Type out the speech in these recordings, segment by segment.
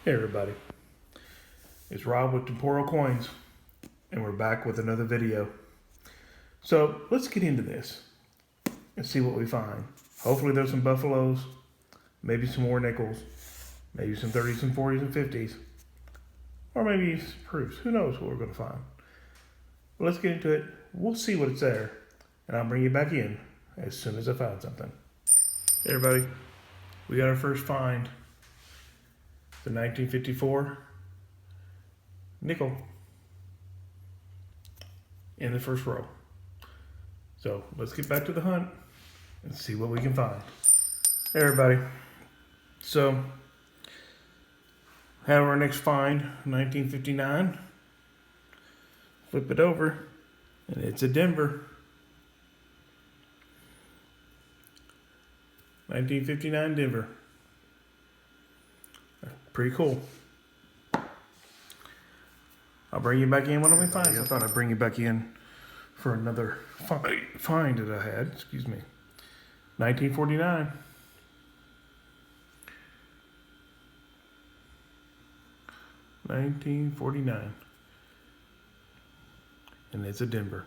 Hey everybody, it's Rob with TemporalCoins, and we're back with another video. So let's get into this and see what we find. Hopefully there's some buffaloes, maybe some more nickels, maybe some 30s and 40s and 50s, or maybe proofs. Who knows what we're going to find. But let's get into it. We'll see what's there, and I'll bring you back in as soon as I find something. Hey everybody, we got our first find. The 1954 nickel in the first row. So let's get back to the hunt and see what we can find. Hey everybody, so have our next find, 1959. Flip it over and it's a Denver. 1959 Denver. Pretty cool. I'll bring you back in when we find it. I thought I'd bring you back in for another find that I had. Excuse me. 1949. And it's a Denver.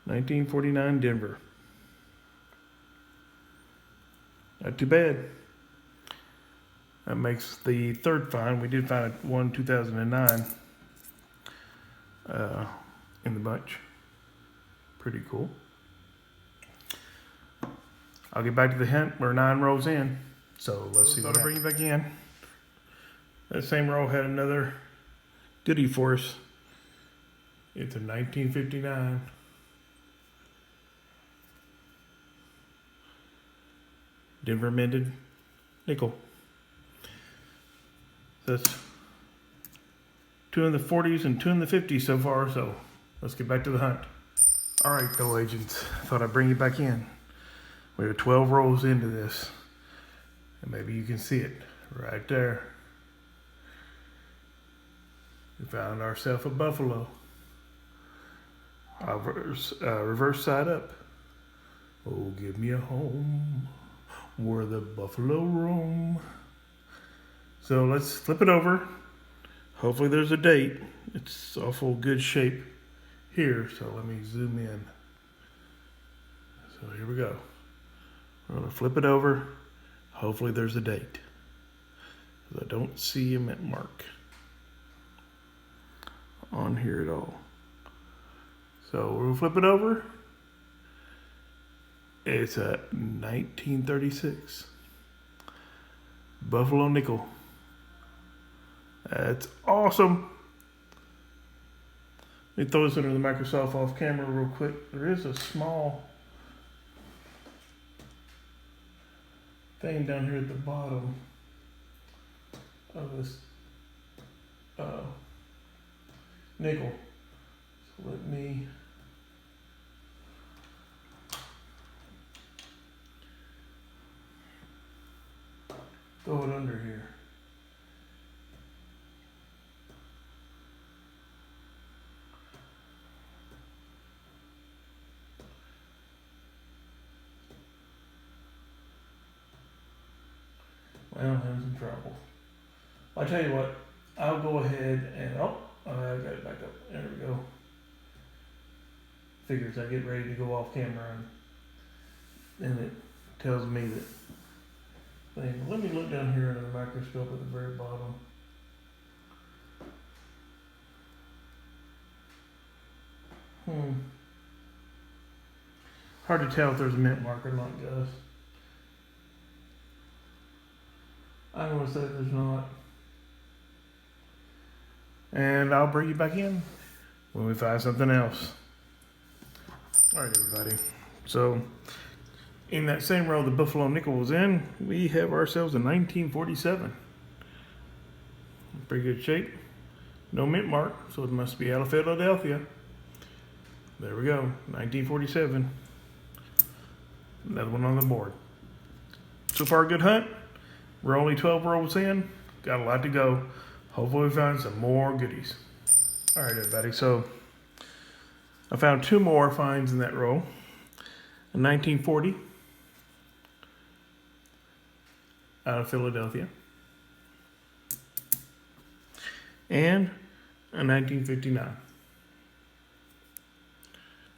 1949 Denver. Not too bad. That makes the third find. We did find one 2009 in the bunch. Pretty cool. I'll get back to the hunt. We're 9 rows in, so let's see what I bring you back in. That same row had another goodie for us. It's a 1959. Denver minted nickel. That's 2 in the 40s and 2 in the 50s so far, so let's get back to the hunt. All right, fellow agents, thought I'd bring you back in. We are 12 rows into this, and maybe you can see it right there. We found ourselves a buffalo. Reverse side up. Oh, give me a home where the buffalo roam. So let's flip it over. Hopefully there's a date. It's awful good shape here, so let me zoom in. So here we go. We're gonna flip it over. Hopefully there's a date, because I don't see a mint mark on here at all. So we'll flip it over. It's a 1936 Buffalo nickel. That's awesome. Let me throw this under the Microsoft off camera real quick. There is a small thing down here at the bottom of this nickel. So let me throw it under here. Well, I'm having some trouble. I'll tell you what, I'll go ahead and, I got it back up. There we go. Figures I get ready to go off camera and it tells me that thing. Let me look down here under the microscope at the very bottom. Hard to tell if there's a mint mark or not, guys. I'm going to say there's not. And I'll bring you back in when we find something else. All right, everybody. So, in that same row the Buffalo nickel was in, we have ourselves a 1947. Pretty good shape. No mint mark, so it must be out of Philadelphia. There we go, 1947. Another one on the board. So far, good hunt. We're only 12 rows in. Got a lot to go. Hopefully we find some more goodies. All right, everybody. So I found 2 more finds in that row. A 1940 out of Philadelphia. and a 1959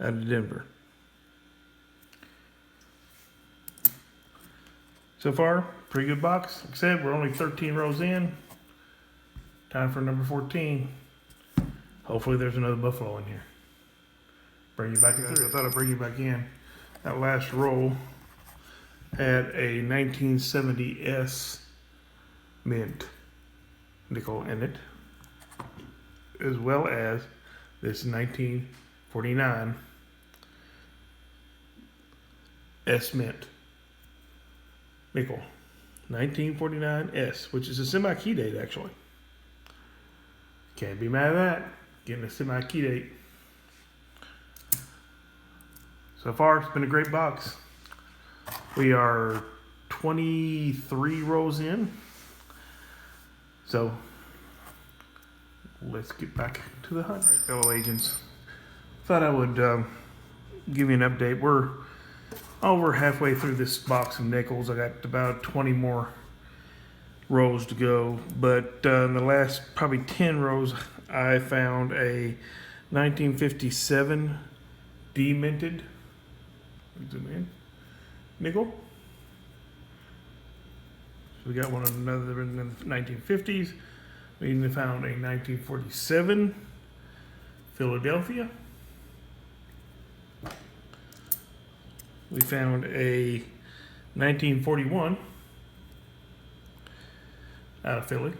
out of Denver. So far, pretty good box. Like I said, we're only 13 rows in. Time for number 14. Hopefully there's another buffalo in here. Bring you back in. I thought I'd bring you back in. That last roll had a 1970S mint nickel in it, as well as this 1949 S mint nickel. 1949 S, which is a semi-key date actually. Can't be mad at that. Getting a semi-key date. So far, it's been a great box. We are 23 rows in. So, let's get back to the hunt. All right, fellow agents. Thought I would give you an update. We're over halfway through this box of nickels. I got about 20 more rows to go. But in the last probably 10 rows, I found a 1957 deminted zoom in nickel. So we got one another in the 1950s. We even found a 1947 Philadelphia. We found a 1941 out of Philly.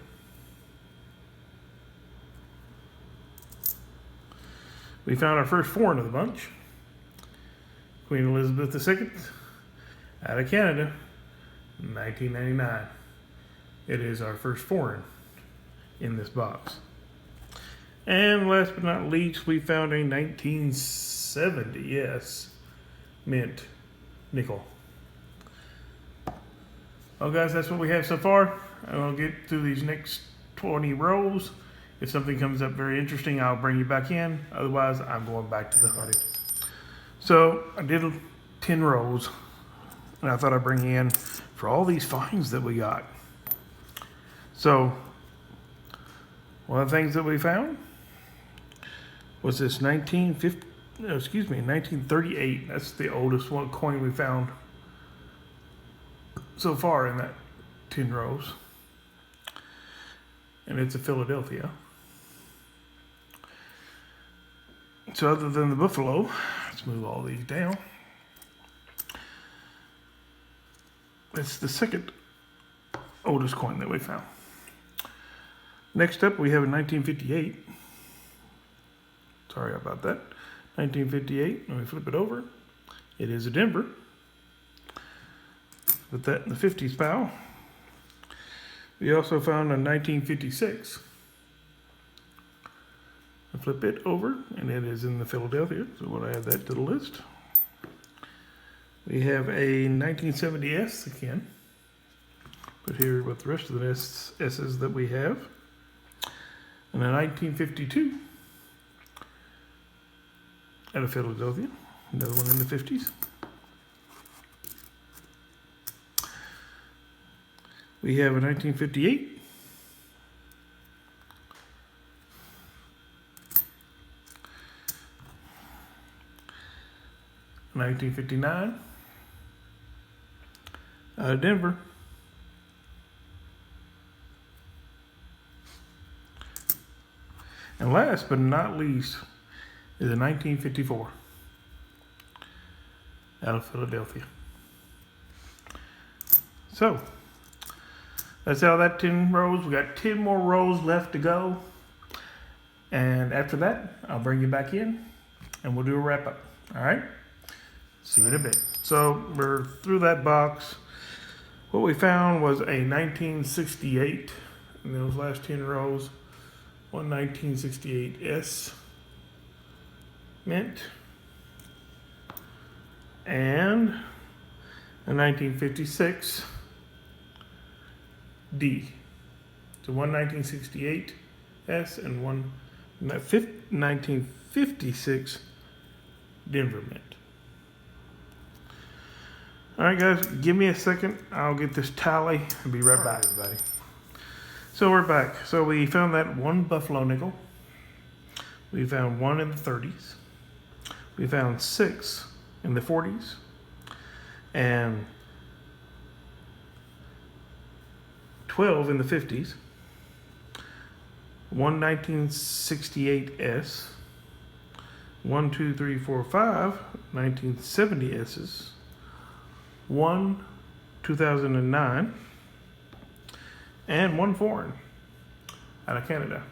We found our first foreign of the bunch, Queen Elizabeth II, out of Canada, 1999. It is our first foreign in this box. And last but not least, we found a 1970, yes, mint nickel. Well, guys, that's what we have so far. I'll get through these next 20 rows. If something comes up very interesting, I'll bring you back in. Otherwise, I'm going back to the hunting. So I did 10 rows, and I thought I'd bring you in for all these finds that we got. So one of the things that we found was this 1938. That's the oldest one coin we found so far in that 10 rows. And it's a Philadelphia. So other than the buffalo, let's move all these down. It's the second oldest coin that we found. Next up, we have a 1958. Sorry about that. 1958. Let me flip it over. It is a Denver. Put that in the 50s pile. We also found a 1956. I flip it over, and it is in the Philadelphia, so we'll add that to the list. We have a 1970S again. Put here with the rest of the S's that we have. And a 1952 out of Philadelphia. Another one in the 50s. We have a 1958. A 1959 out of Denver. And last but not least is a 1954 out of Philadelphia. So that's how that 10 rows. We got 10 more rows left to go. And after that, I'll bring you back in and we'll do a wrap up. All right? See you in a bit. So we're through that box. What we found was a 1968 in those last 10 rows. One 1968S mint. And a 1956 D. So one 1968S and one 1956 Denver mint. All right, guys, give me a second. I'll get this tally and be right back, everybody. So we're back. So we found that one buffalo nickel. We found one in the 30s. We found 6 in the 40s. And 12 in the 50s. One 1968S. 1, 2, 3, 4, 5 1970S's. One 2009. And one foreign out of Canada.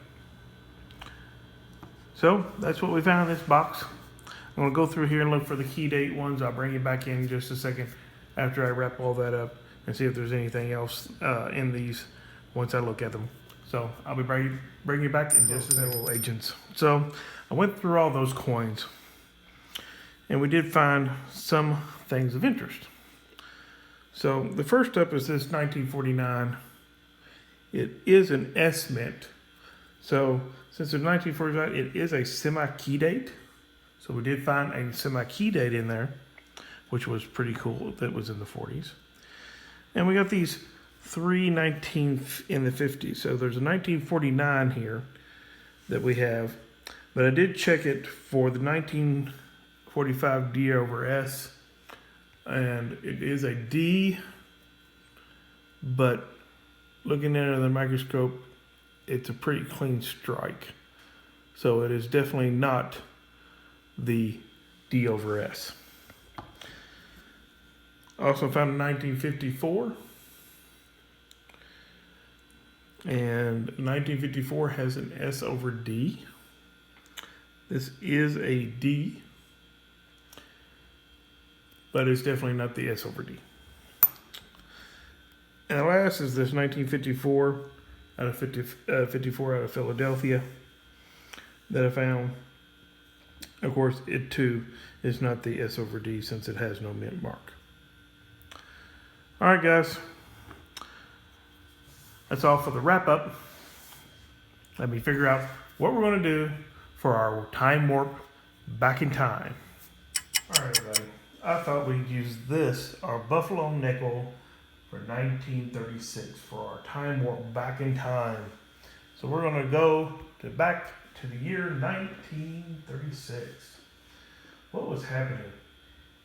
So that's what we found in this box. I'm going to go through here and look for the key date ones. I'll bring you back in just a second after I wrap all that up and see if there's anything else in these once I look at them. So I'll be bringing you back in just a second, agents. So I went through all those coins and we did find some things of interest. So the first up is this 1949. It is an S mint. So since it's 1945, it is a semi-key date. So we did find a semi-key date in there, which was pretty cool. That was in the 40s. And we got these 3 19th in the 50s. So there's a 1949 here that we have. But I did check it for the 1945 D over S. And it is a D, but looking at it under the microscope, it's a pretty clean strike. So it is definitely not the D over S. Also found in 1954. And 1954 has an S over D. This is a D, but it's definitely not the S over D. And the last is this 1954 out of 54 out of Philadelphia that I found. Of course, it too is not the S over D since it has no mint mark. All right, guys. That's all for the wrap up. Let me figure out what we're going to do for our time warp back in time. All right, everybody. I thought we'd use this, our buffalo nickel, for 1936 for our time warp back in time. So we're going to go back to the year 1936. What was happening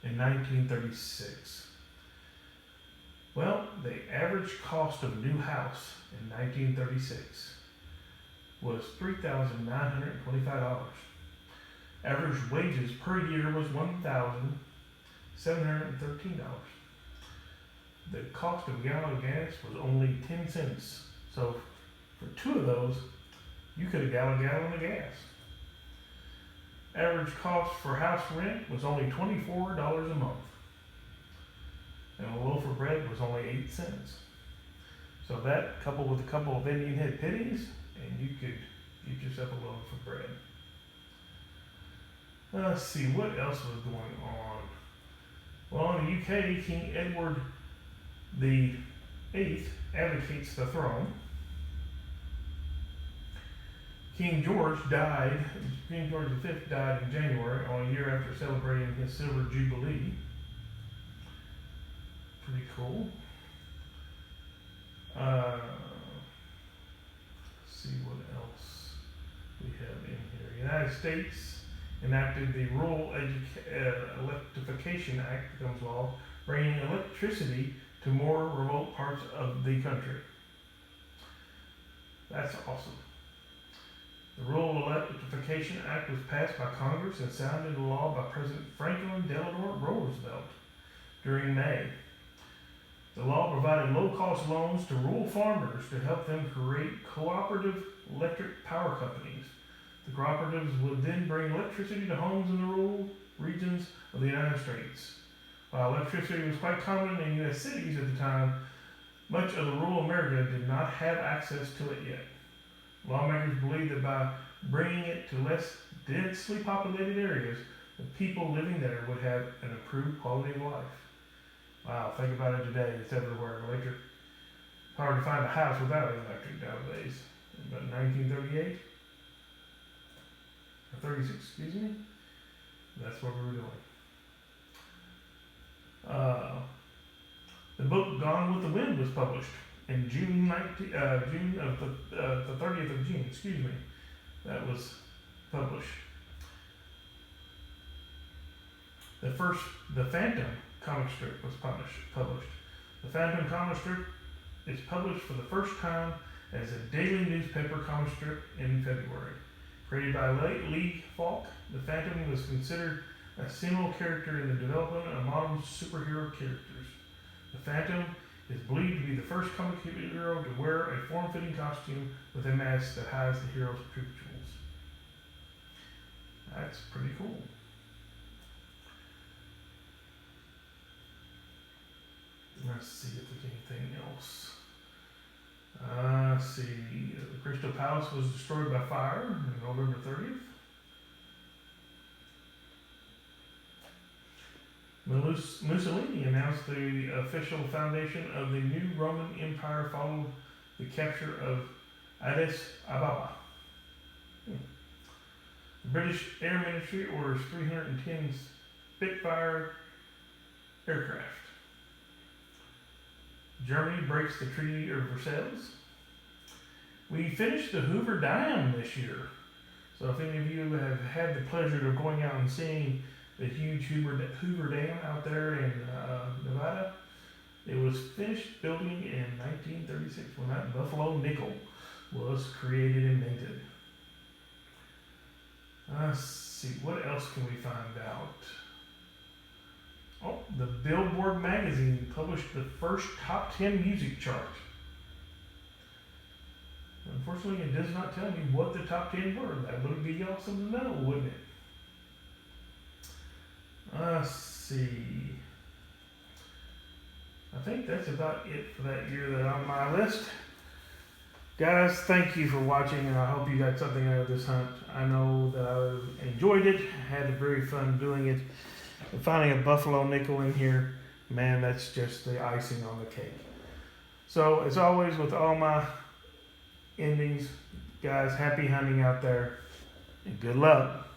in 1936? Well, the average cost of a new house in 1936 was $3,925. Average wages per year was $1,713. The cost of a gallon of gas was only 10 cents. So for 2 of those, you could have got a gallon of gas. Average cost for house rent was only $24 a month. And a loaf of bread was only 8 cents. So that, coupled with a couple of Indian head pennies, and you could get yourself a loaf of bread. Let's see, what else was going on? Well, in the UK, King Edward the 8th abdicates the throne. King George V died in January, on a year after celebrating his Silver Jubilee. Pretty cool. Let's see what else we have in here. The United States enacted the Rural Electrification Act becomes law, bringing electricity to more remote parts of the country. That's awesome. The Rural Electrification Act was passed by Congress and signed into law by President Franklin Delano Roosevelt during May. The law provided low-cost loans to rural farmers to help them create cooperative electric power companies. The cooperatives would then bring electricity to homes in the rural regions of the United States. While electricity was quite common in U.S. cities at the time, much of the rural America did not have access to it yet. Lawmakers believed that by bringing it to less densely populated areas, the people living there would have an improved quality of life. Wow, think about it today. It's everywhere. Electric. Hard to find a house without electric nowadays. About 1938 or 36, excuse me. That's what we were doing. The book Gone with the Wind was published in June 30th of June, excuse me, that was published. The Phantom comic strip was published. The Phantom comic strip is published for the first time as a daily newspaper comic strip in February. Created by Lee Falk, the Phantom was considered a seminal character in the development of modern superhero characters. The Phantom is believed to be the first comic hero to wear a form-fitting costume with a mask that hides the hero's pustules. That's pretty cool. Let's see if there's anything else. Let's see. The Crystal Palace was destroyed by fire on November 30th. Mussolini announced the official foundation of the new Roman Empire following the capture of Addis Ababa. The British Air Ministry orders 310 Spitfire aircraft. Germany breaks the Treaty of Versailles. We finished the Hoover Dam this year. So if any of you have had the pleasure of going out and seeing the huge Hoover Dam out there in Nevada, it was finished building in 1936 when that Buffalo nickel was created and minted. Let's see, what else can we find out? Oh, the Billboard magazine published the first top 10 music chart. Unfortunately, it does not tell me what the top 10 were. That would be awesome to know, wouldn't it? Let's see. I think that's about it for that year that's on my list. Guys, thank you for watching, and I hope you got something out of this hunt. I know that I enjoyed it, had very fun doing it. And finding a Buffalo nickel in here, man, that's just the icing on the cake. So, as always, with all my endings, guys, happy hunting out there, and good luck.